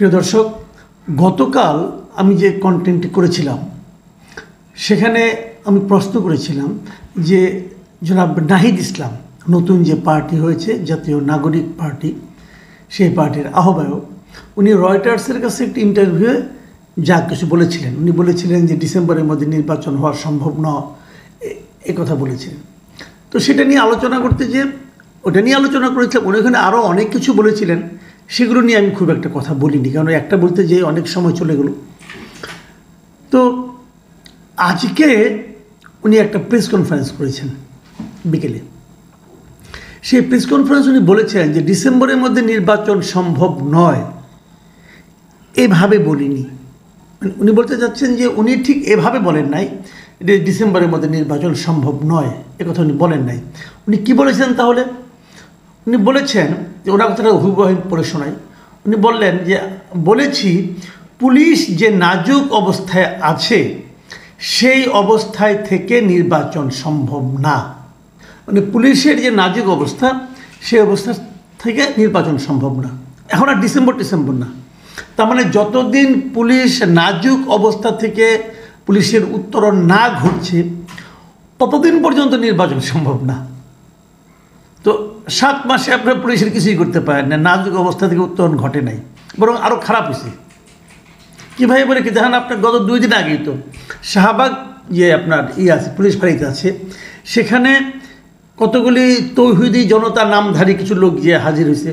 প্রিয় দর্শক, গতকাল আমি যে কন্টেন্টটি করেছিলাম সেখানে আমি প্রশ্ন করেছিলাম যে জনাব নাহিদ ইসলাম নতুন যে পার্টি হয়েছে জাতীয় নাগরিক পার্টি, সেই পার্টির আহ্বায়ক, উনি রয়টার্সের কাছে একটি ইন্টারভিউয়ে যা কিছু বলেছিলেন। উনি বলেছিলেন যে ডিসেম্বরের মধ্যে নির্বাচন হওয়া সম্ভব নয়, এ কথা বলেছিলেন। তো সেটা নিয়ে আলোচনা করতে যে ওটা নিয়ে আলোচনা করেছিলাম, উনি ওখানে আরও অনেক কিছু বলেছিলেন, সেগুলো নিয়ে আমি খুব একটা কথা বলিনি, কারণ একটা বলতে যেয়ে অনেক সময় চলে গেল। তো আজকে উনি একটা প্রেস কনফারেন্স করেছেন বিকেলে। সেই প্রেস কনফারেন্স উনি বলেছেন যে ডিসেম্বরের মধ্যে নির্বাচন সম্ভব নয়, এভাবে বলিনি। উনি বলতে চাচ্ছেন যে উনি ঠিক এভাবে বলেন নাই যে ডিসেম্বরের মধ্যে নির্বাচন সম্ভব নয়, একথা উনি বলেন নাই। উনি কি বলেছেন তাহলে? উনি বলেছেন যে ওনার কথাটা হুবহু পড়ে শোনাই। উনি বললেন যে বলেছি পুলিশ যে নাজুক অবস্থায় আছে সেই অবস্থায় থেকে নির্বাচন সম্ভব না। মানে পুলিশের যে নাজুক অবস্থা, সেই অবস্থা থেকে নির্বাচন সম্ভব না। এখন আর ডিসেম্বর না, তার মানে যতদিন পুলিশ নাজুক অবস্থা থেকে পুলিশের উত্তরণ না ঘটছে ততদিন পর্যন্ত নির্বাচন সম্ভব না। তো 7 মাসে আপনার পুলিশের কিছুই করতে পারেন না, নাজুক অবস্থা থেকে উত্তরণ ঘটে নাই, বরং আরও খারাপ হয়েছে। কীভাবে বলে কি দেখেন, আপনার গত 2 দিন আগেই তো শাহবাগ যে আপনার আছে পুলিশ ফাঁড়িতে আছে, সেখানে কতগুলি তৌহিদি জনতা নামধারী কিছু লোক যে হাজির হয়েছে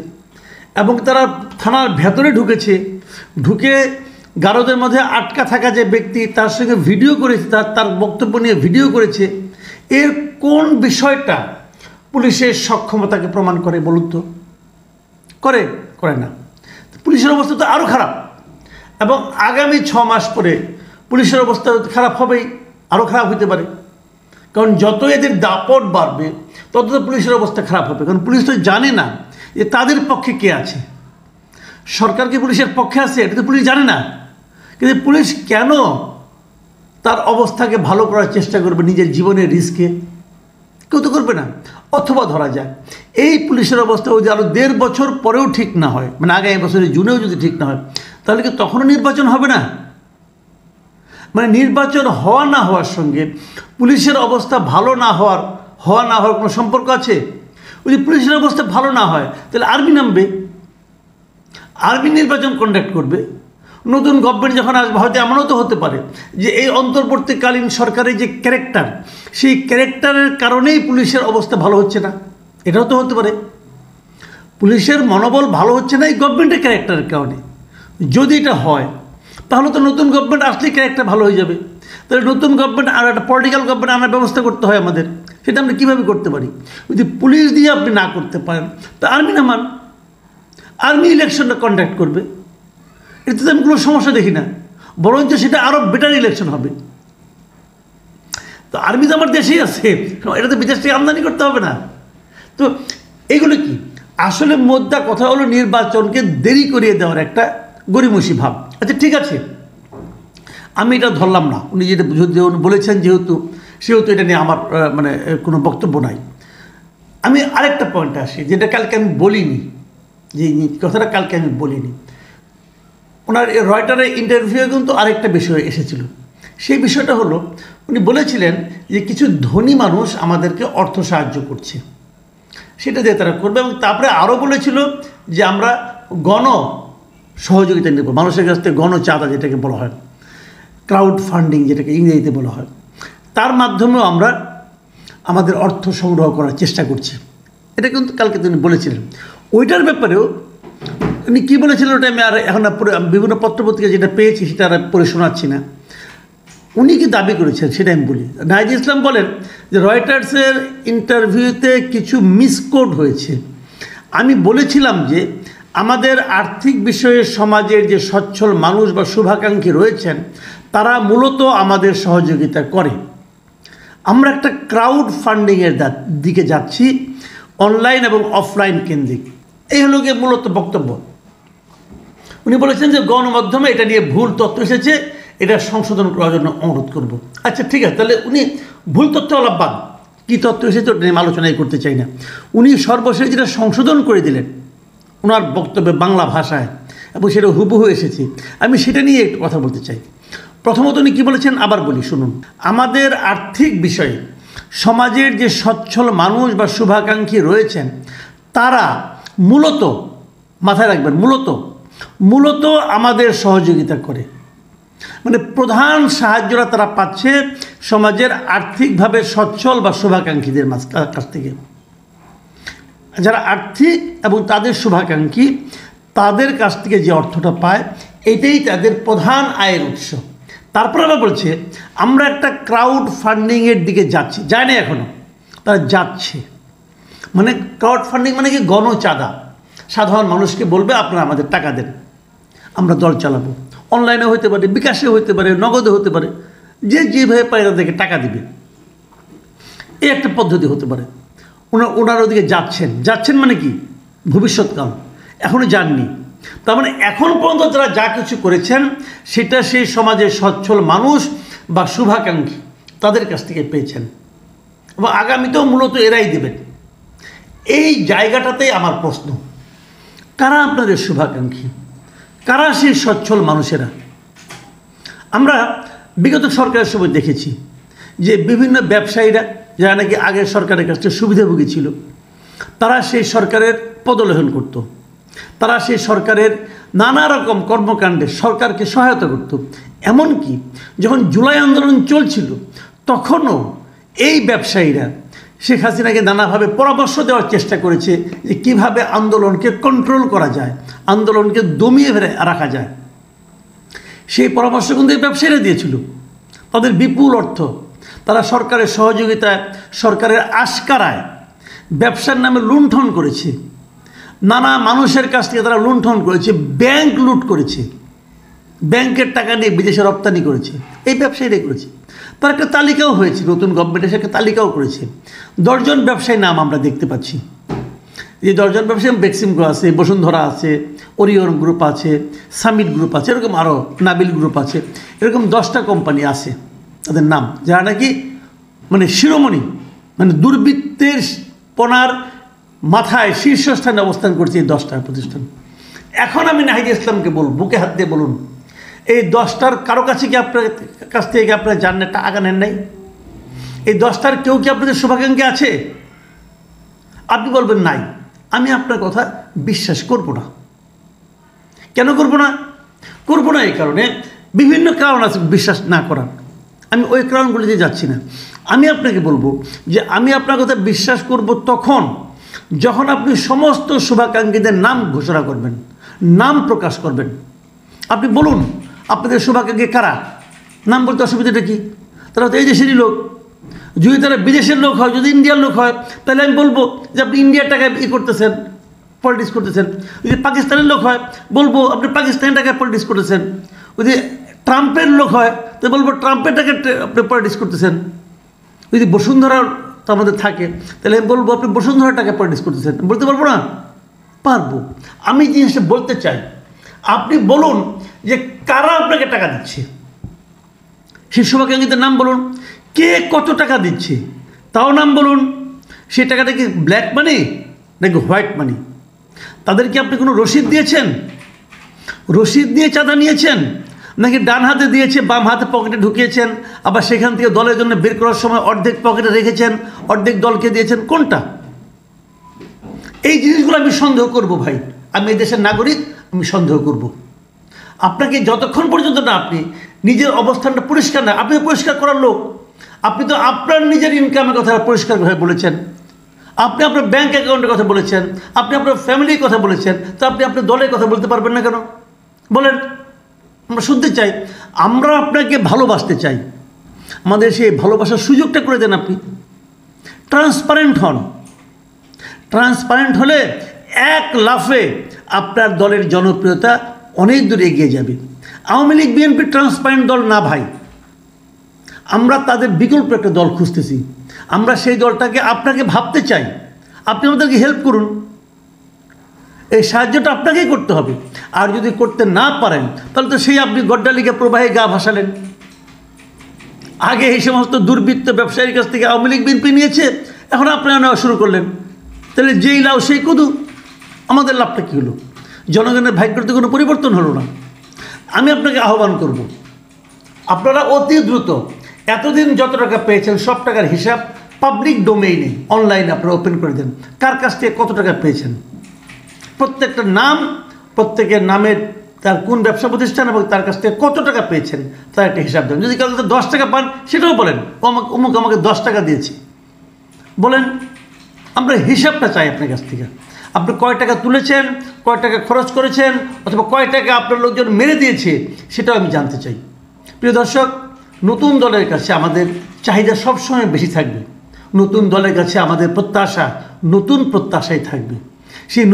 এবং তারা থানার ভেতরে ঢুকে গারদের মধ্যে আটকা থাকা যে ব্যক্তি তার সঙ্গে ভিডিও করেছে, তার বক্তব্য নিয়ে ভিডিও করেছে। এর কোন বিষয়টা পুলিশের সক্ষমতাকে প্রমাণ করে বলুন তো? করে না। পুলিশের অবস্থা তো আরও খারাপ, এবং আগামী 6 মাস পরে পুলিশের অবস্থা খারাপ হবেই, আরও খারাপ হতে পারে। কারণ যত এদের দাপট বাড়বে তত তো পুলিশের অবস্থা খারাপ হবে, কারণ পুলিশ তো জানে না যে তাদের পক্ষে কে আছে। সরকার কি পুলিশের পক্ষে আছে এটা তো পুলিশ জানে না, কিন্তু পুলিশ কেন তার অবস্থাকে ভালো করার চেষ্টা করবে নিজের জীবনের রিস্কে? কেউ তো করবে না। অথবা ধরা যায় এই পুলিশের অবস্থা যদি আরও 1.5 বছর পরেও ঠিক না হয়, মানে আগামী বছরের জুনেও যদি ঠিক না হয়, তাহলে কি তখনও নির্বাচন হবে না? মানে নির্বাচন হওয়া না হওয়ার সঙ্গে পুলিশের অবস্থা ভালো না হওয়ার কোনো সম্পর্ক আছে? যদি পুলিশের অবস্থা ভালো না হয় তাহলে আর্মি নামবে, আর্মি নির্বাচন কন্ডাক্ট করবে। নতুন গভর্নমেন্ট যখন আসবে হয়তো এমনও তো হতে পারে যে এই অন্তর্বর্তীকালীন সরকারের যে ক্যারেক্টার, সেই ক্যারেক্টারের কারণেই পুলিশের অবস্থা ভালো হচ্ছে না, এটাও তো হতে পারে। পুলিশের মনোবল ভালো হচ্ছে না এই গভর্নমেন্টের ক্যারেক্টারের কারণে। যদি এটা হয় তাহলে তো নতুন গভর্নমেন্ট আসলেই ক্যারেক্টার ভালো হয়ে যাবে। তাহলে নতুন গভর্নমেন্ট আর একটা পলিটিক্যাল গভর্নমেন্ট আনার ব্যবস্থা করতে হয় আমাদের। সেটা আমরা কীভাবে করতে পারি? যদি পুলিশ দিয়ে আপনি না করতে পারেন তা আর্মি নামান, আর্মি ইলেকশনটা কন্ডাক্ট করবে। এতে তো আমি কোনো সমস্যা দেখি না, বরঞ্চ সেটা আরও বেটার ইলেকশন হবে। তো আর্মি তো আমার দেশেই আছে, এটা তো বিদেশ থেকে আমদানি করতে হবে না। তো এগুলো কি আসলে মোদ্দা কথা হলো নির্বাচনকে দেরি করিয়ে দেওয়ার একটা গরিমসি ভাব। আচ্ছা ঠিক আছে, আমি এটা ধরলাম না, উনি যেটা উনি বলেছেন সেহেতু এটা নিয়ে আমার মানে কোনো বক্তব্য নাই। আমি আরেকটা পয়েন্টে আসি, যেটা কালকে আমি বলিনি, যে কথাটা কালকে আমি বলিনি। ওনার রয়টারের ইন্টারভিউয়ে কিন্তু আরেকটা বিষয় এসেছিল। সেই বিষয়টা হলো উনি বলেছিলেন যে কিছু ধনী মানুষ আমাদেরকে অর্থ সাহায্য করছে, সেটা দিয়ে তারা করবে, এবং তারপরে আরও বলেছিল যে আমরা গণ সহযোগিতা নেব, মানুষের কাছ থেকে গণচাঁদা যেটাকে বলা হয়, ক্রাউড ফান্ডিং যেটাকে ইংরেজিতে বলা হয়, তার মাধ্যমেও আমরা আমাদের অর্থ সংগ্রহ করার চেষ্টা করছি। এটা কিন্তু কালকে তিনি বলেছিলেন। ওইটার ব্যাপারেও উনি কী বলেছিলেন ওটা আমি আর এখন বিভিন্ন পত্রপত্রিকা যেটা পেয়েছি সেটা আর পড়ে শোনাচ্ছি না। উনি কি দাবি করেছেন সেটা আমি বলি। নাহিদ ইসলাম বলেন যে রয়টার্সের ইন্টারভিউতে কিছু মিসকোড হয়েছে। আমি বলেছিলাম যে আমাদের আর্থিক বিষয়ে সমাজের যে সচ্ছল মানুষ বা শুভাকাঙ্ক্ষী রয়েছেন তারা মূলত আমাদের সহযোগিতা করে। আমরা একটা ক্রাউড ফান্ডিংয়ের দিকে যাচ্ছি, অনলাইন এবং অফলাইন কেন্দ্রিক। এই হলো গিয়ে মূলত বক্তব্য। উনি বলেছেন যে গণমাধ্যমে এটা নিয়ে ভুল তথ্য এসেছে, এটা সংশোধন করার জন্য অনুরোধ করব। আচ্ছা ঠিক আছে, তাহলে উনি ভুল তথ্য আলাপবাদ কী তথ্য এসেছে ওটা নিয়ে আলোচনাই করতে চাই না। উনি সর্বশেষ যেটা সংশোধন করে দিলেন ওনার বক্তব্যে বাংলা ভাষায় এবং সেটা হুবহু এসেছে। আমি সেটা নিয়ে একটু কথা বলতে চাই। প্রথমত উনি কী বলেছেন আবার বলি, শুনুন। আমাদের আর্থিক বিষয়ে সমাজের যে সচ্ছল মানুষ বা শুভাকাঙ্ক্ষী রয়েছেন তারা মূলত, মাথায় রাখবেন, মূলত আমাদের সহযোগিতা করে। মানে প্রধান সাহায্যটা তারা পাচ্ছে সমাজের আর্থিকভাবে সচ্ছল বা শুভাকাঙ্ক্ষীদের কাছ থেকে। যারা আর্থিক এবং তাদের শুভাকাঙ্ক্ষী তাদের কাছ থেকে যে অর্থটা পায় এটাই তাদের প্রধান আয়ের উৎস। তারপর আবার বলছে আমরা একটা ক্রাউড ফান্ডিংয়ের দিকে যাচ্ছি, যায় না এখনও, তারা যাচ্ছে। মানে ক্রাউড ফান্ডিং মানে কি? গণচাঁদা। সাধারণ মানুষকে বলবে আপনারা আমাদের টাকা দেন, আমরা দল চালাবো। অনলাইনে হতে পারে, বিকাশে হতে পারে, নগদে হতে পারে, যে যেভাবে পায় তাদেরকে টাকা দিবে, এই একটা পদ্ধতি হতে পারে। ওনার ওদিকে যাচ্ছেন মানে কি? ভবিষ্যৎকাল, এখনও যাননি। তার মানে এখন পর্যন্ত তারা যা কিছু করেছেন সেটা সেই সমাজের সচ্ছল মানুষ বা শুভাকাঙ্ক্ষী তাদের কাছ থেকে পেয়েছেন এবং আগামীতেও মূলত এরাই দেবেন। এই জায়গাটাতেই আমার প্রশ্ন, কারা আপনাদের শুভাকাঙ্ক্ষী? কারা সেই সচ্ছল মানুষেরা? আমরা বিগত সরকারের সময় দেখেছি যে বিভিন্ন ব্যবসায়ীরা যারা নাকি আগের সরকারের কাছ থেকে সুবিধাভোগী ছিল তারা সেই সরকারের পদলেহন করত, তারা সেই সরকারের নানা রকম কর্মকাণ্ডে সরকারকে সহায়তা করত। এমনকি যখন জুলাই আন্দোলন চলছিল তখনও এই ব্যবসায়ীরা শেখ হাসিনাকে নানাভাবে পরামর্শ দেওয়ার চেষ্টা করেছে যে কীভাবে আন্দোলনকে কন্ট্রোল করা যায়, আন্দোলনকে দমিয়ে রাখা যায়। সেই পরামর্শ কিন্তু এই ব্যবসায়ীরা দিয়েছিল। তাদের বিপুল অর্থ তারা সরকারের সহযোগিতায়, সরকারের আশকারায় ব্যবসার নামে লুণ্ঠন করেছে। নানা মানুষের কাছ থেকে তারা লুণ্ঠন করেছে, ব্যাংক লুট করেছে, ব্যাংকের টাকা নিয়ে বিদেশে রপ্তানি করেছে, এই ব্যবসায়ীরাই করেছে। তার একটা তালিকাও হয়েছে, নতুন গভর্নমেন্ট এসে একটা তালিকাও করেছে। 10 জন ব্যবসায়ীর নাম আমরা দেখতে পাচ্ছি। যে 10 জন ব্যবসায়ী, বেক্সিমকো আছে, বসুন্ধরা আছে, ওরিয়ন গ্রুপ আছে, সামিট গ্রুপ আছে, এরকম আরও নাবিল গ্রুপ আছে, এরকম 10টা কোম্পানি আছে তাদের নাম, যারা নাকি মানে শিরোমণি, মানে দুর্বৃত্তের পনার মাথায় শীর্ষস্থানে অবস্থান করছে এই 10টা প্রতিষ্ঠান। এখন আমি নাহিদ ইসলামকে বলব, বুকে হাত দিয়ে বলুন, এই 10টার কারো কাছে কি আপনার কাছ থেকে আপনারা জানেন টাকা নেন নাই? এই 10টার কেউ কি আপনাদের শুভাকাঙ্ক্ষী আছে? আপনি বলবেন নাই। আমি আপনার কথা বিশ্বাস করব না। কেন করব না? করব না এই কারণে, বিভিন্ন কারণ আছে বিশ্বাস না করার। আমি ওই কারণগুলিতে যাচ্ছি না। আমি আপনাকে বলবো যে আমি আপনার কথা বিশ্বাস করব তখন যখন আপনি সমস্ত শুভাকাঙ্ক্ষীদের নাম ঘোষণা করবেন, নাম প্রকাশ করবেন। আপনি বলুন আপনাদের শুভাকাঙ্ক্ষী কারা, নাম বলতে অসুবিধাটা কি? তারা তো এই দেশেরই লোক। যদি তারা বিদেশের লোক হয়, যদি ইন্ডিয়ার লোক হয়, তাহলে আমি বলবো যে আপনি ইন্ডিয়ার টাকায় করতেছেন, পলিটিক্স করতেছেন। যদি পাকিস্তানের লোক হয় বলবো আপনি পাকিস্তানের টাকায় পলিটিক্স করতেছেন। যদি ট্রাম্পের লোক হয় তো বলবো ট্রাম্পের টাকায় আপনি পলিটিক্স করতেছেন। যদি বসুন্ধরার তো আমাদের থাকে তাহলে আমি বলবো আপনি বসুন্ধরার টাকায় পলিটিক্স করতেছেন। বলতে পারবো না? পারবো। আমি জিনিসটা বলতে চাই, আপনি বলুন যে কারা আপনাকে টাকা দিচ্ছে, সেই শুভাকাঙ্ক্ষীদের নাম বলুন। কে কত টাকা দিচ্ছে তাও নাম বলুন। সেই টাকাটা কি ব্ল্যাক মানি নাকি হোয়াইট মানি? তাদেরকে আপনি কোনো রসিদ দিয়েছেন? রসিদ দিয়ে চাঁদা নিয়েছেন নাকি ডান হাতে দিয়েছে বাম হাতে পকেটে ঢুকিয়েছেন, আবার সেখান থেকে দলের জন্য বের করার সময় অর্ধেক পকেটে রেখেছেন, অর্ধেক দলকে দিয়েছেন? কোনটা? এই জিনিসগুলো আমি সন্দেহ করব ভাই। আমি এই দেশের নাগরিক, আমি সন্দেহ করব। আপনাকে যতক্ষণ পর্যন্ত না আপনি নিজের অবস্থানটা পরিষ্কার না, আপনি পরিষ্কার করার লোক, আপনি তো আপনার নিজের ইনকামের কথা পরিষ্কারভাবে বলেছেন, আপনি আপনার ব্যাঙ্ক অ্যাকাউন্টের কথা বলেছেন, আপনি আপনার ফ্যামিলির কথা বলেছেন, তো আপনি আপনার দলের কথা বলতে পারবেন না কেন? বলেন, আমরা শুনতে চাই। আমরা আপনাকে ভালোবাসতে চাই, আমাদের সেই ভালোবাসার সুযোগটা করে দেন। আপনি ট্রান্সপারেন্ট হন। ট্রান্সপারেন্ট হলে এক লাফে আপনার দলের জনপ্রিয়তা অনেক দূর এগিয়ে যাবে। আওয়ামী লীগ বিএনপি ট্রান্সপারেন্ট দল না ভাই। আমরা তাদের বিকল্প একটা দল খুঁজতেছি। আমরা সেই দলটাকে আপনাকে ভাবতে চাই। আপনি আমাদেরকে হেল্প করুন। এই সাহায্যটা আপনাকেই করতে হবে। আর যদি করতে না পারেন তাহলে তো সেই আপনি গড্ডালিকা প্রবাহে গা ভাসালেন। আগে এই সমস্ত দুর্বৃত্ত ব্যবসায়ীর কাছ থেকে আওয়ামী লীগ বিএনপি নিয়েছে, এখন আপনারা নেওয়া শুরু করলেন। তাহলে যেই লাউ সেই কদু, আমাদের লাভটা কী হলো? জনগণের ভাগ্যতে কোনো পরিবর্তন হলো না। আমি আপনাকে আহ্বান করব, আপনারা অতি দ্রুত এতদিন যত টাকা পেয়েছেন সব টাকার হিসাব পাবলিক ডোমেইনে অনলাইনে আপনারা ওপেন করে দেন। কার কাছ থেকে কত টাকা পেয়েছেন, প্রত্যেকটা নাম, প্রত্যেকের নামের তার কোন ব্যবসা প্রতিষ্ঠান এবং তার কাছ থেকে কত টাকা পেয়েছেন তার একটা হিসাব দেন। যদি কাউকে 10 টাকা পান সেটাও বলেন, অমুক আমাকে 10 টাকা দিয়েছে বলেন, আমরা হিসাবটা চাই আপনার কাছ থেকে। আপনি কয় টাকা তুলেছেন, কয় টাকা খরচ করেছেন, অথবা কয় টাকা আপনার লোকজন মেরে দিয়েছে সেটাও আমি জানতে চাই। প্রিয় দর্শক, নতুন দলের কাছে আমাদের চাহিদা সবসময় বেশি থাকবে। নতুন দলের কাছে আমাদের প্রত্যাশা নতুন প্রত্যাশাই থাকবে। সেই